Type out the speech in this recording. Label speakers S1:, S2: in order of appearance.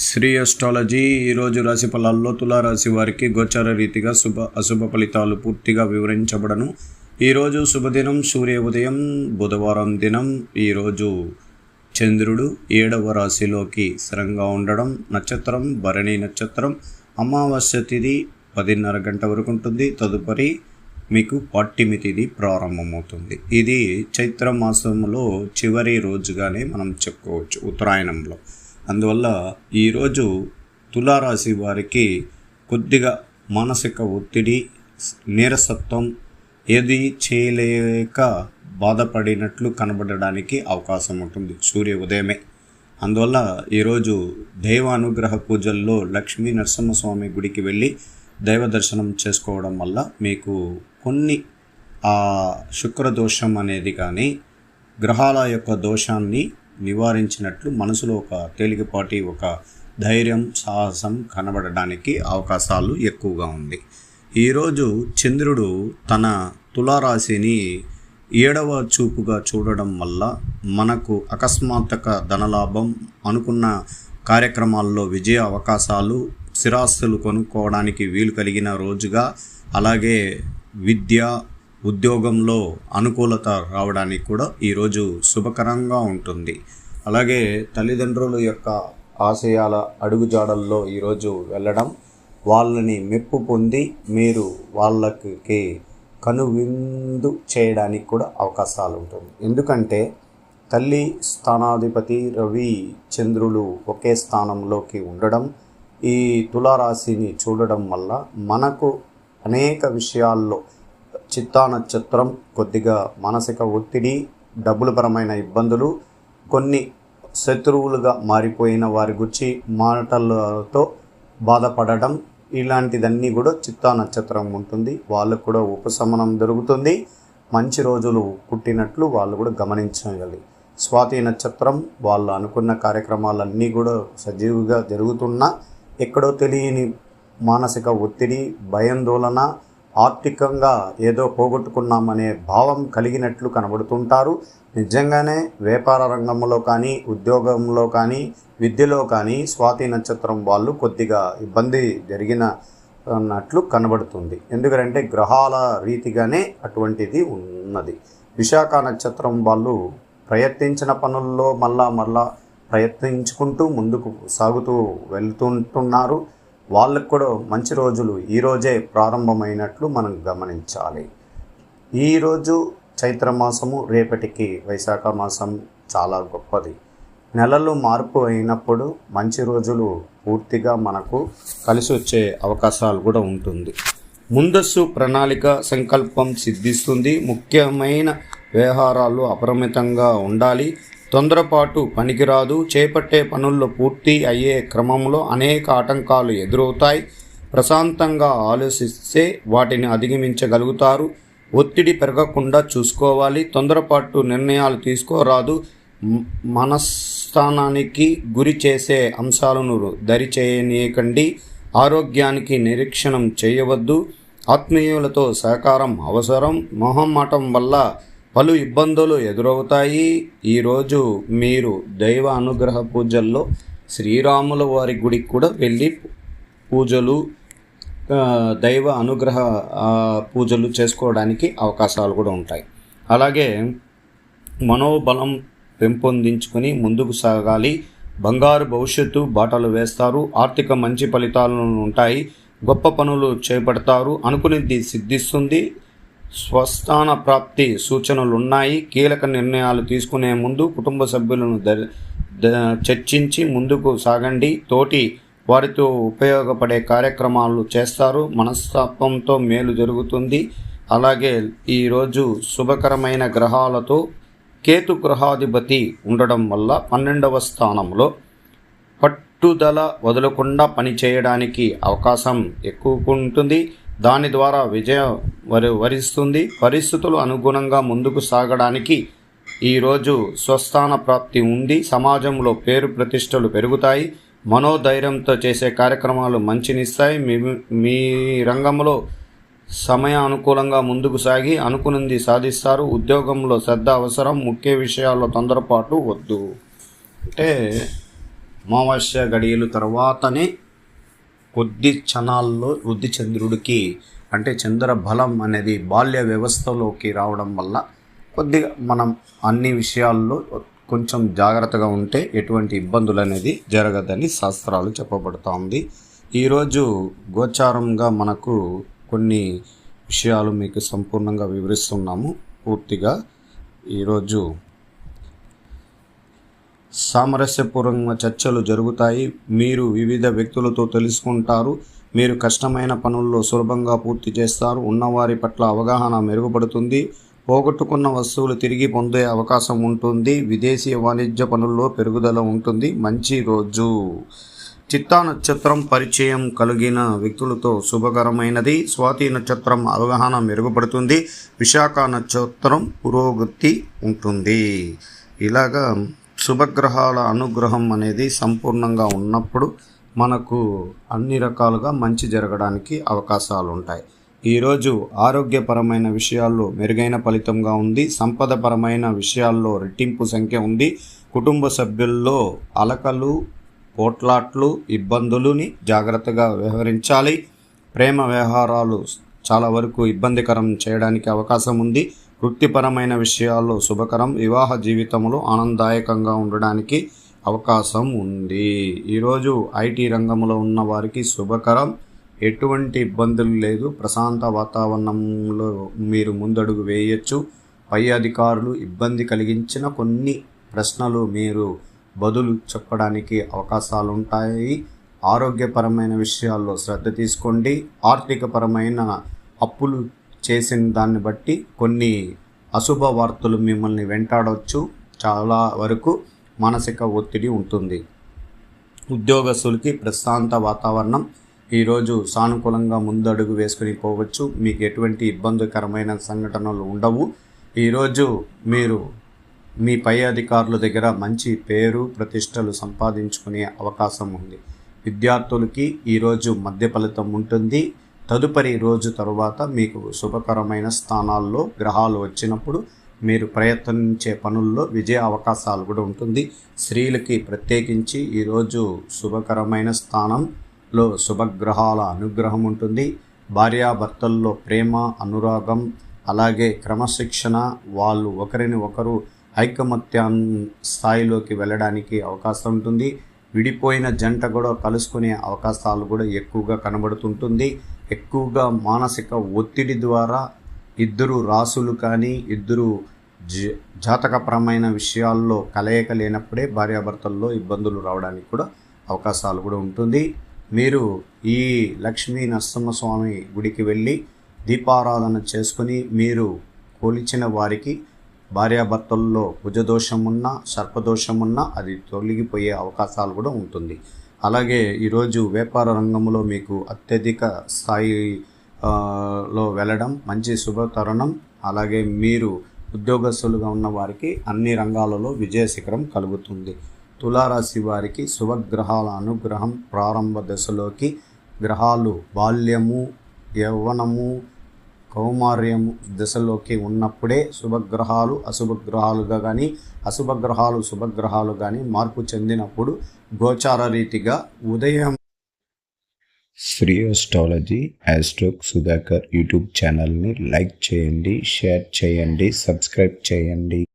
S1: Shri astrology ఈరోజు రాశి ఫలాల్లో తులారాశి వారికి గోచార రీతిగా అశుభ ఫలితాలు పూర్తిగా వివరించబడను. ఈరోజు శుభదినం సూర్య ఉదయం, బుధవారం దినం. ఈరోజు చంద్రుడు 7వ రాశిలోకి స్థిరంగా ఉండడం. నక్షత్రం భరణి నక్షత్రం. అమావాస్య తిథి 10:30 గంట వరకు ఉంటుంది. తదుపరి మీకు పాడ్యమి తిథి ప్రారంభమవుతుంది. ఇది చైత్ర మాసంలో చివరి రోజుగానే మనం చెప్పుకోవచ్చు, ఉత్తరాయణంలో. అందువల్ల ఈరోజు తులారాశి వారికి కొద్దిగా మానసిక ఒత్తిడి, నీరసత్వం, ఏది చేయలేక బాధపడినట్లు కనబడడానికి అవకాశం ఉంటుంది సూర్య ఉదయమే. అందువల్ల ఈరోజు దైవ అనుగ్రహ పూజల్లో లక్ష్మీ నరసింహస్వామి గుడికి వెళ్ళి దైవ దర్శనం చేసుకోవడం వల్ల మీకు కొన్ని శుక్రదోషం అనేది కానీ గ్రహాల యొక్క దోషాన్ని నివారించినట్లు మనసులో ఒక తేలికపాటి ఒక ధైర్యం, సాహసం కనబడడానికి అవకాశాలు ఎక్కువగా ఉంది. ఈరోజు చంద్రుడు తన తులారాశిని 7వ చూపుగా చూడడం వల్ల మనకు అకస్మాత్తుక ధనలాభం, అనుకున్న కార్యక్రమాల్లో విజయ అవకాశాలు, స్థిరాస్తులు కొనుక్కోవడానికి వీలు కలిగిన రోజుగా, అలాగే విద్య, ఉద్యోగంలో అనుకూలత రావడానికి కూడా ఈరోజు శుభకరంగా ఉంటుంది. అలాగే తల్లిదండ్రుల యొక్క ఆశయాల అడుగుజాడల్లో ఈరోజు వెళ్ళడం, వాళ్ళని మెప్పు పొంది మీరు వాళ్ళకి కనువిందు చేయడానికి కూడా అవకాశాలు ఉంటుంది. ఎందుకంటే తల్లి స్థానాధిపతి రవి, చంద్రులు ఒకే స్థానంలోకి ఉండడం, ఈ తులారాశిని చూడడం వల్ల మనకు అనేక విషయాల్లో చిత్తా నక్షత్రం కొద్దిగా మానసిక ఒత్తిడి, డబ్బులపరమైన ఇబ్బందులు, కొన్ని శత్రువులుగా మారిపోయిన వారి గురించి మాటలతో బాధపడడం, ఇలాంటిదన్నీ కూడా చిత్తా నక్షత్రం ఉంటుంది. వాళ్ళకు కూడా ఉపశమనం దొరుకుతుంది. మంచి రోజులు పుట్టినట్లు వాళ్ళు కూడా గమనించగలి. స్వాతి నక్షత్రం వాళ్ళు అనుకున్న కార్యక్రమాలన్నీ కూడా సజీవుగా జరుగుతున్నా ఎక్కడో తెలియని మానసిక ఒత్తిడి, భయాందోళన, ఆర్థికంగా ఏదో పోగొట్టుకున్నామనే భావం కలిగినట్లు కనబడుతుంటారు. నిజంగానే వ్యాపార రంగంలో కానీ, ఉద్యోగంలో కానీ, విద్యలో కానీ స్వాతి నక్షత్రం వాళ్ళు కొద్దిగా ఇబ్బంది జరిగినట్లు కనబడుతుంది. ఎందుకంటే గ్రహాల రీతిగానే అటువంటిది ఉన్నది. విశాఖ నక్షత్రం వాళ్ళు ప్రయత్నించిన పనుల్లో మళ్ళా ప్రయత్నించుకుంటూ ముందుకు సాగుతూ వెళ్తుంటున్నారు. వాళ్ళకు కూడా మంచి రోజులు ఈరోజే ప్రారంభమైనట్లు మనం గమనించాలి. ఈరోజు చైత్రమాసము, రేపటికి వైశాఖ మాసం చాలా గొప్పది. నెలలు మార్పు అయినప్పుడు మంచి రోజులు పూర్తిగా మనకు కలిసి వచ్చే అవకాశాలు కూడా ఉంటుంది. ముందస్తు ప్రణాళిక, సంకల్పం సిద్ధిస్తుంది. ముఖ్యమైన వ్యవహారాలు అపరిమితంగా ఉండాలి. తొందరపాటు పనికిరాదు. చేపట్టే పనుల్లో పూర్తి అయ్యే క్రమంలో అనేక ఆటంకాలు ఎదురవుతాయి. ప్రశాంతంగా ఆలోచిస్తే వాటిని అధిగమించగలుగుతారు. ఒత్తిడి పెరగకుండా చూసుకోవాలి. తొందరపాటు నిర్ణయాలు తీసుకోరాదు. మనస్థానానికి గురి చేసే అంశాలను దరి చేయనీయకండి. ఆరోగ్యానికి నిరీక్షణం చేయవద్దు. ఆత్మీయులతో సహకారం అవసరం. మొహమాటం వల్ల పలు ఇబ్బందులు ఎదురవుతాయి. ఈరోజు మీరు దైవ అనుగ్రహ పూజల్లో శ్రీరాముల వారి గుడికి కూడా వెళ్ళి పూజలు, దైవ అనుగ్రహ పూజలు చేసుకోవడానికి అవకాశాలు కూడా ఉంటాయి. అలాగే మనోబలం పెంపొందించుకొని ముందుకు సాగాలి. బంగారు భవిష్యత్తు బాటలు వేస్తారు. ఆర్థిక మంచి ఫలితాలు ఉంటాయి. గొప్ప పనులు చేపడతారు. అనుకునేది సిద్ధిస్తుంది. స్వస్థాన ప్రాప్తి సూచనలున్నాయి. కీలక నిర్ణయాలు తీసుకునే ముందు కుటుంబ సభ్యులను చర్చించి ముందుకు సాగండి. తోటి వారితో ఉపయోగపడే కార్యక్రమాలు చేస్తారు. మనస్తాపంతో మేలు జరుగుతుంది. అలాగే ఈరోజు శుభకరమైన గ్రహాలతో కేతు గ్రహాధిపతి ఉండడం వల్ల 12వ స్థానంలో పట్టుదల వదలకుండా పని చేయడానికి అవకాశం ఎక్కువ ఉంటుంది. దాని ద్వారా విజయం వరిస్తుంది. పరిస్థితులు అనుగుణంగా ముందుకు సాగడానికి ఈరోజు స్వస్థాన ప్రాప్తి ఉంది. సమాజంలో పేరు ప్రతిష్టలు పెరుగుతాయి. మనోధైర్యంతో చేసే కార్యక్రమాలు మంచినిస్తాయి. మీ రంగంలో సమయానుకూలంగా ముందుకు సాగి అనుకున్నది సాధిస్తారు. ఉద్యోగంలో శ్రద్ధ అవసరం. ముఖ్య విషయాల్లో తొందరపాటు వద్దు. అంటే అమావాస్య గడియలు తర్వాతనే కొద్ది క్షణాల్లో వృద్ధి చంద్రుడికి అంటే చంద్ర బలం అనేది బాల్య వ్యవస్థలోకి రావడం వల్ల కొద్దిగా మనం అన్ని విషయాల్లో కొంచెం జాగ్రత్తగా ఉంటే ఎటువంటి ఇబ్బందులు అనేది జరగదని శాస్త్రాలు చెప్పబడుతోంది. ఈరోజు గోచారంగా మనకు కొన్ని విషయాలు మీకు సంపూర్ణంగా వివరిస్తున్నాము. పూర్తిగా ఈరోజు సామరస్యపూర్వకంగా చర్చలు జరుగుతాయి. మీరు వివిధ వ్యక్తులతో తెలుసుకుంటారు. మీరు కష్టమైన పనుల్లో సులభంగా పూర్తి చేస్తారు. ఉన్నవారి పట్ల అవగాహన మెరుగుపడుతుంది. పోగొట్టుకున్న వస్తువులు తిరిగి పొందే అవకాశం ఉంటుంది. విదేశీ వాణిజ్య పనుల్లో పెరుగుదల ఉంటుంది. మంచి రోజు. చిత్తా నక్షత్రం పరిచయం కలిగిన వ్యక్తులతో శుభకరమైనది. స్వాతి నక్షత్రం అవగాహన మెరుగుపడుతుంది. విశాఖ నక్షత్రం పురోగతి ఉంటుంది. ఇలాగా శుభగ్రహాల అనుగ్రహం అనేది సంపూర్ణంగా ఉన్నప్పుడు మనకు అన్ని రకాలుగా మంచి జరగడానికి అవకాశాలు ఉంటాయి. ఈరోజు ఆరోగ్యపరమైన విషయాల్లో మెరుగైన ఫలితంగా ఉంది. సంపదపరమైన విషయాల్లో రెట్టింపు సంఖ్య ఉంది. కుటుంబ సభ్యుల్లో అలకలు, పోట్లాట్లు, ఇబ్బందులని జాగ్రత్తగా వ్యవహరించాలి. ప్రేమ వ్యవహారాలు చాలా వరకు ఇబ్బందికరం చేయడానికి అవకాశం ఉంది. వృత్తిపరమైన విషయాల్లో శుభకరం. వివాహ జీవితంలో ఆనందదాయకంగా ఉండడానికి అవకాశం ఉంది. ఈరోజు ఐటీ రంగంలో ఉన్న వారికి శుభకరం. ఎటువంటి ఇబ్బందులు లేదు. ప్రశాంత వాతావరణంలో మీరు ముందడుగు వేయచ్చు. పై అధికారులు ఇబ్బంది కలిగించిన కొన్ని ప్రశ్నలు మీరు బదులు చెప్పడానికి అవకాశాలు ఉంటాయి. ఆరోగ్యపరమైన విషయాల్లో శ్రద్ధ తీసుకోండి. ఆర్థికపరమైన అప్పులు చేసిన దాన్ని బట్టి కొన్ని అశుభ వార్తలు మిమ్మల్ని వెంటాడవచ్చు. చాలా వరకు మానసిక ఒత్తిడి ఉంటుంది. ఉద్యోగస్తులకి ప్రశాంత వాతావరణం. ఈరోజు సానుకూలంగా ముందడుగు వేసుకుని పోవచ్చు. మీకు ఎటువంటి ఇబ్బందికరమైన సంఘటనలు ఉండవు. ఈరోజు మీరు మీ పై అధికారుల దగ్గర మంచి పేరు ప్రతిష్టలు సంపాదించుకునే అవకాశం ఉంది. విద్యార్థులకి ఈరోజు మధ్య ఫలితం ఉంటుంది. తదుపరి రోజు తరువాత మీకు శుభకరమైన స్థానాల్లో గ్రహాలు వచ్చినప్పుడు మీరు ప్రయత్నించే పనుల్లో విజయ అవకాశాలు కూడా ఉంటుంది. స్త్రీలకి ప్రత్యేకించి ఈరోజు శుభకరమైన స్థానంలో శుభగ్రహాల అనుగ్రహం ఉంటుంది. భార్యాభర్తల్లో ప్రేమ, అనురాగం, అలాగే క్రమశిక్షణ, వాళ్ళు ఒకరిని ఒకరు ఐకమత్యం స్థాయిలోకి వెళ్ళడానికి అవకాశం ఉంటుంది. విడిపోయిన జంట కూడా కలుసుకునే అవకాశాలు కూడా ఎక్కువగా కనబడుతుంటుంది. ఎక్కువగా మానసిక ఒత్తిడి ద్వారా ఇద్దరు రాసులు కానీ ఇద్దరు జాతకపరమైన విషయాల్లో కలయిక లేనప్పుడే భార్యాభర్తల్లో ఇబ్బందులు రావడానికి కూడా అవకాశాలు కూడా ఉంటుంది. మీరు ఈ లక్ష్మీ నరసింహస్వామి గుడికి వెళ్ళి దీపారాధన చేసుకుని మీరు కొలిచిన వారికి భార్యాభర్తల్లో కుజదోషమున్నా సర్పదోషమున్నా అది తొలగిపోయే అవకాశాలు కూడా ఉంటుంది. అలాగే ఈరోజు వ్యాపార రంగంలో మీకు అత్యధిక స్థాయిలో వెళ్ళడం మంచి శుభతరుణం. అలాగే మీరు ఉద్యోగస్తులుగా ఉన్న వారికి అన్ని రంగాలలో విజయ శిఖరం కలుగుతుంది. తులారాశి వారికి శుభగ్రహాల అనుగ్రహం. ప్రారంభ దశలోకి గ్రహాలు బాల్యము, యవ్వనము, కౌమార్యము దశలోకి ఉన్నప్పుడే శుభగ్రహాలు అశుభగ్రహాలుగా కానీ అశుభగ్రహాలు శుభగ్రహాలు కానీ మార్పు చెందినప్పుడు గోచార రీతిగా ఉదయం
S2: శ్రీ అస్ట్రాలజీ ఆస్ట్రోక్ సుధాకర్ యూట్యూబ్ ఛానల్ని లైక్ చేయండి, షేర్ చేయండి, సబ్స్క్రైబ్ చేయండి.